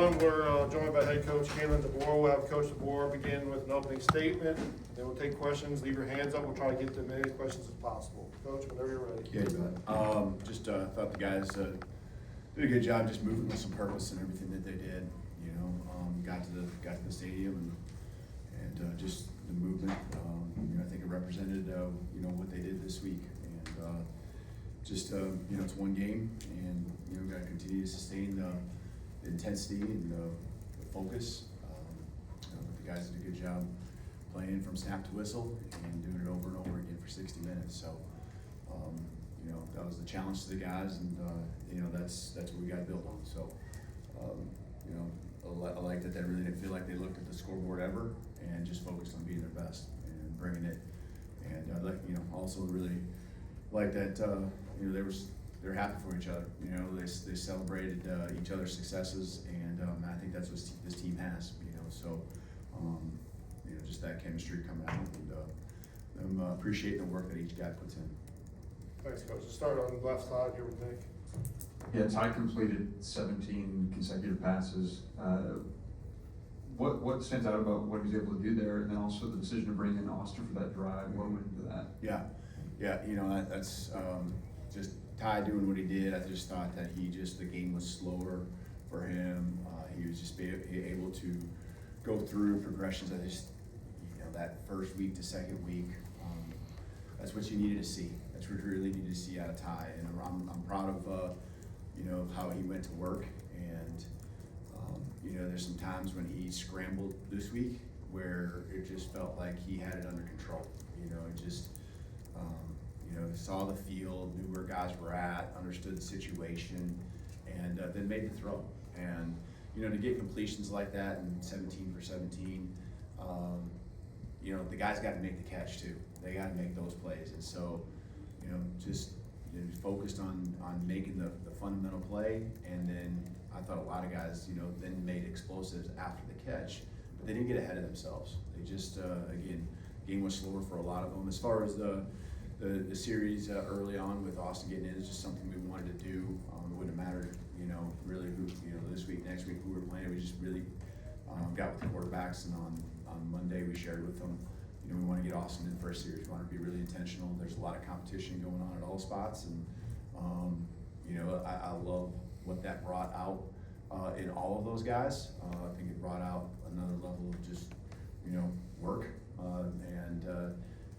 everyone. We're joined by head coach Kalen DeBoer. We'll have Coach DeBoer begin with an opening statement. Then we'll take questions. Leave your hands up. We'll try to get to as many questions as possible. Coach, whenever you're ready. Yeah, you bet. Just thought the guys did a good job just moving with some purpose and everything that they did. You know, got to the stadium and just the movement. You know, I think it represented you know what they did this week. And just you know, it's one game, and you know, got to continue to sustain the intensity and the focus. You know, the guys did a good job playing from snap to whistle and doing it over and over again for 60 minutes. So, you know, that was the challenge to the guys, and you know, that's what we got to build on. So, you know, I like that they really didn't feel like they looked at the scoreboard ever and just focused on being their best and bringing it. And I like, you know, also really like that, you know, they're happy for each other. You know, they celebrated each other's successes, and I think that's what this team has. You know, so you know, just that chemistry coming out, and them appreciating the work that each guy puts in. Thanks, Coach. Let's start on the left side here with Nick. Yeah, Ty completed 17 consecutive passes. What stands out about what he was able to do there, and then also the decision to bring in Austin for that drive? What went into that? Yeah, you know, that's just Ty doing what he did. I just thought that the game was slower for him. He was just able to go through progressions. You know, that first week to second week, that's what you needed to see. That's what you really needed to see out of Ty. And I'm proud of, you know, how he went to work. And, you know, there's some times when he scrambled this week where it just felt like he had it under control. You know, it just, you know, saw the field, knew where guys were at, understood the situation, and then made the throw. And, you know, to get completions like that and 17 for 17, you know, the guys got to make the catch too. They got to make those plays. And so, you know, just focused on making the fundamental play. And then I thought a lot of guys, you know, then made explosives after the catch, but they didn't get ahead of themselves. They just, again, game was slower for a lot of them. As far as the series early on with Austin getting in is just something we wanted to do. It wouldn't have mattered, you know, really who, you know, this week, next week, who we were playing. We just really got with the quarterbacks, and on Monday we shared with them, you know, we want to get Austin in the first series. We want to be really intentional. There's a lot of competition going on at all spots, and you know, I love what that brought out in all of those guys. I think it brought out another level of just, you know, work, and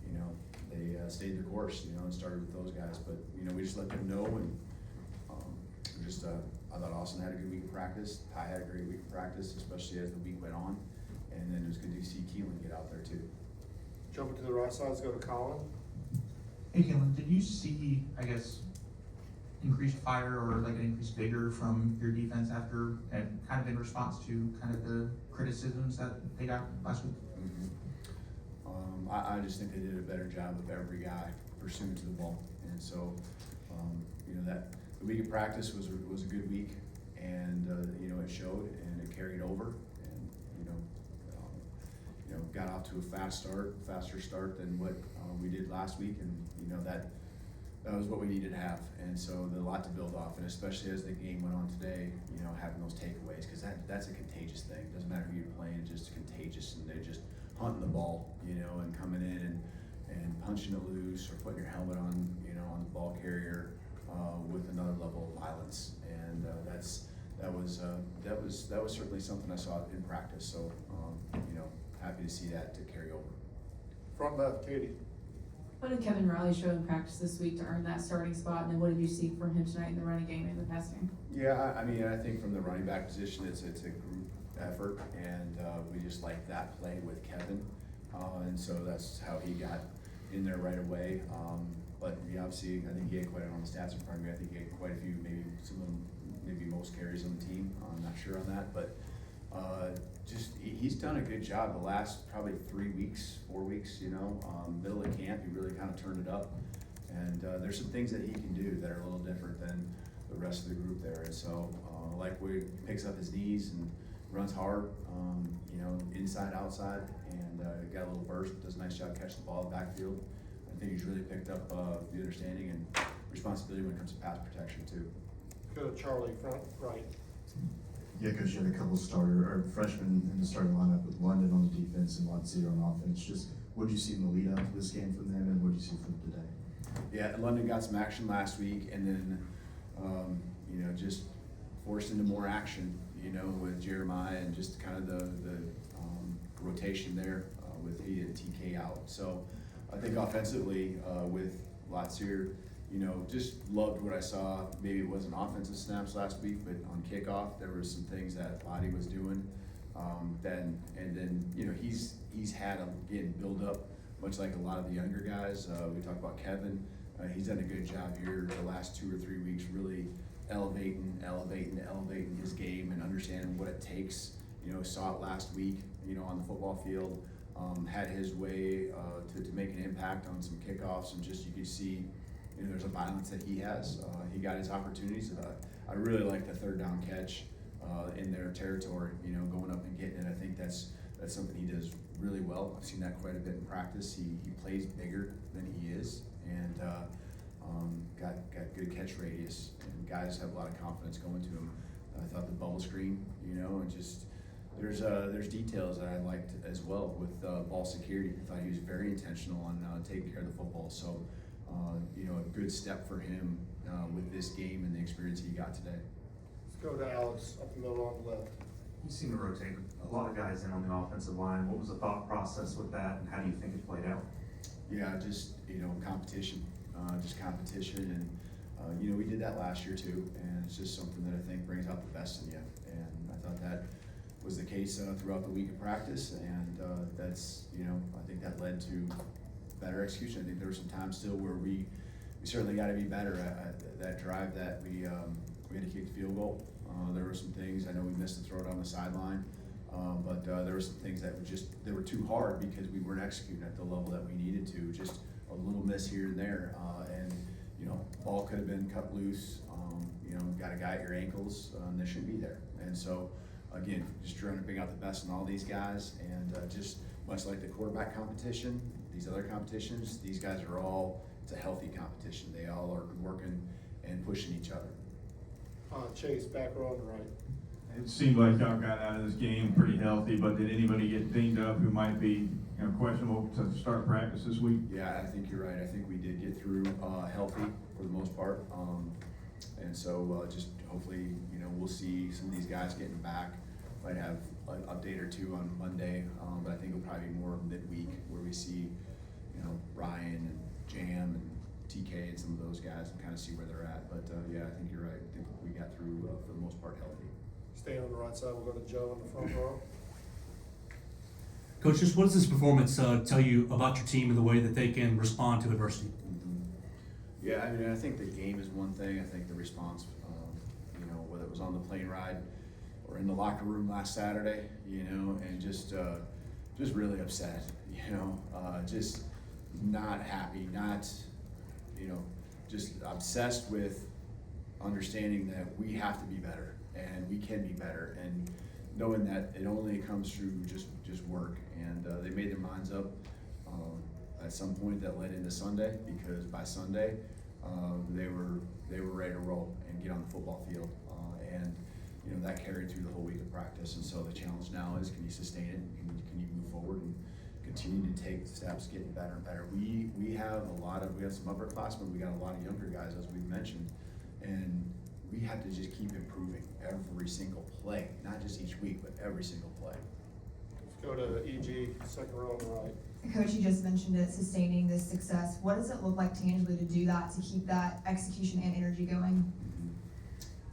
you know, they stayed the course, you know, and started with those guys. But, you know, we just let them know, and just I thought Austin had a good week of practice. Ty had a great week of practice, especially as the week went on. And then it was good to see Kalen get out there too. Jumping to the right side, let's go to Colin. Hey, Kalen, did you see, I guess, increased fire or like an increased vigor from your defense after, and kind of in response to kind of the criticisms that they got last week? Mm-hmm. I just think they did a better job with every guy pursuing to the ball. And so, you know, that the week of practice was a good week, and you know, it showed and it carried over, and you know, got off to a faster start than what we did last week, and you know, that was what we needed to have. And so there's a lot to build off, and especially as the game went on today, you know, having those takeaways, because that's a contagious thing. It doesn't matter who you're playing, it's just contagious, and they're just hunting the ball, you know, and coming in and punching it loose or putting your helmet on, you know, on the ball carrier with another level of violence. And that was certainly something I saw in practice. So you know, happy to see that to carry over. Front left, Katie. What did Kevin Riley show in practice this week to earn that starting spot, and then what did you see from him tonight in the running game and the passing? Yeah, I mean, I think from the running back position, it's a group effort, and we just like that play with Kevin, and so that's how he got in there right away. But he obviously, I think he had quite on the stats in front of me. I think he had quite a few, maybe most carries on the team. I'm not sure on that, but just he's done a good job the last probably 4 weeks, you know, middle of camp, he really kind of turned it up. And there's some things that he can do that are a little different than the rest of the group there. And so like where he picks up his knees and runs hard, you know, inside, outside, and got a little burst, does a nice job catching the ball in the backfield. I think he's really picked up the understanding and responsibility when it comes to pass protection too. Go to Charlie, front right. Yeah, because you had a couple freshmen in the starting lineup with London on the defense and Lazio on offense. Just what did you see in the lead up to this game from them, and what did you see from today? Yeah, London got some action last week, and then just forced into more action. With Jeremiah and just kind of the rotation there with he and TK out. So I think offensively with Lazio, just loved what I saw. Maybe it wasn't offensive snaps last week, but on kickoff there were some things that Lottie was doing. Then he's had again build up much like a lot of the younger guys. We talked about Kevin. He's done a good job here the last 2 or 3 weeks, really elevating his game and understanding what it takes. Saw it last week, on the football field. Had his way to make an impact on some kickoffs, and just you could see, there's a violence that he has. He got his opportunities. I really like the third down catch in their territory, going up and getting it. I think that's something he does really well. I've seen that quite a bit in practice. He plays bigger than he is, and got good catch radius, and guys have a lot of confidence going to him. I thought the bubble screen, and just there's details that I liked as well with ball security. I thought he was very intentional on taking care of the football. So a good step for him with this game and the experience he got today. Let's go to Alex up the middle on the left. You seem to rotate a lot of guys in on the offensive line. What was the thought process with that, and how do you think it played out? Yeah, just competition, and we did that last year too, and it's just something that I think brings out the best in you. And I thought that was the case throughout the week of practice, and that's I think that led to better execution. I think there were some times still where we certainly got to be better at that drive that we had to kick the field goal. There were some things, I know we missed the throw down the sideline, but there were some things that they were too hard because we weren't executing at the level that we needed to. Just a little miss here and there, and ball could have been cut loose. Got a guy at your ankles, and they shouldn't be there. And so, again, just trying to bring out the best in all these guys, and just much like the quarterback competition, these other competitions, these guys are all, it's a healthy competition. They all are working and pushing each other. Chase, back row on the right. It seemed like y'all got out of this game pretty healthy, but did anybody get dinged up who might be questionable to start practice this week? Yeah, I think you're right. I think we did get through healthy for the most part. And so just hopefully, we'll see some of these guys getting back. Might have an update or two on Monday, but I think it'll probably be more midweek where we see, Ryan and Jam and TK and some of those guys and kind of see where they're at. But yeah, I think you're right. I think we got through for the most part healthy. Staying on the right side, we'll go to Joe in the front row. Coach, just what does this performance tell you about your team and the way that they can respond to adversity? Yeah, I think the game is one thing. I think the response, whether it was on the plane ride or in the locker room last Saturday, and just really upset, just not happy, not, just obsessed with understanding that we have to be better and we can be better, and knowing that it only comes through just work. And they made their minds up at some point that led into Sunday, because by Sunday they were ready to roll and get on the football field, and that carried through the whole week of practice. And so the challenge now is, can you sustain it? Can you move forward and continue to take steps, getting better and better? We have some upperclassmen, we got a lot of younger guys, as we've mentioned, and we have to just keep improving every single play, not just each week, but every single play. Let's go to EG, second row on the right. Coach, you just mentioned it, sustaining this success. What does it look like tangibly to do that, to keep that execution and energy going?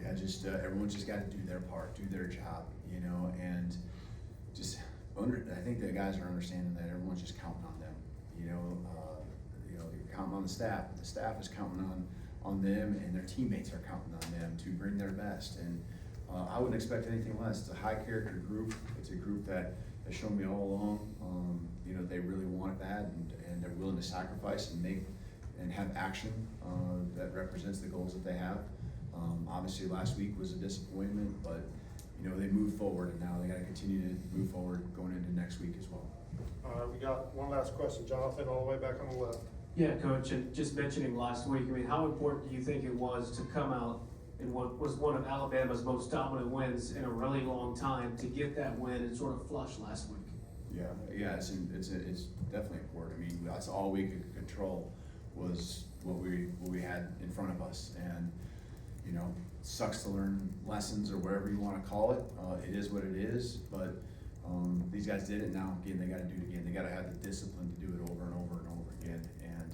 Yeah, just everyone's just got to do their part, do their job, and just I think the guys are understanding that everyone's just counting on them. You're counting on the staff, but the staff is counting on them, and their teammates are counting on them to bring their best. And I wouldn't expect anything less. It's a high character group. It's a group that has shown me all along, they really want that, and they're willing to sacrifice and make and have action that represents the goals that they have. Obviously last week was a disappointment, but they moved forward, and now they got to continue to move forward going into next week as well. All right, we got one last question. Jonathan, all the way back on the left. Yeah, Coach, and just mentioning last week, how important do you think it was to come out in what was one of Alabama's most dominant wins in a really long time, to get that win and sort of flush last week. Yeah, it's definitely important. I mean, that's all we could control was what we had in front of us. And, you know, sucks to learn lessons or whatever you wanna call it. It is what it is, but, these guys did it. Now, again, they gotta do it again. They gotta have the discipline to do it over and over and over again. And,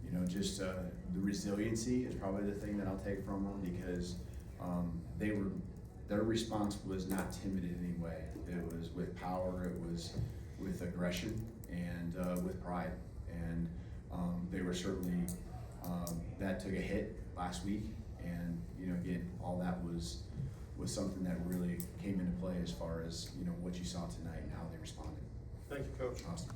you know, just, the resiliency is probably the thing that I'll take from them, because, their response was not timid in any way. It was with power, it was with aggression, and with pride. And they were certainly, that took a hit last week. And, you know, again, all that was something that really came into play as far as, you know, what you saw tonight and how they responded. Thank you, Coach. Awesome.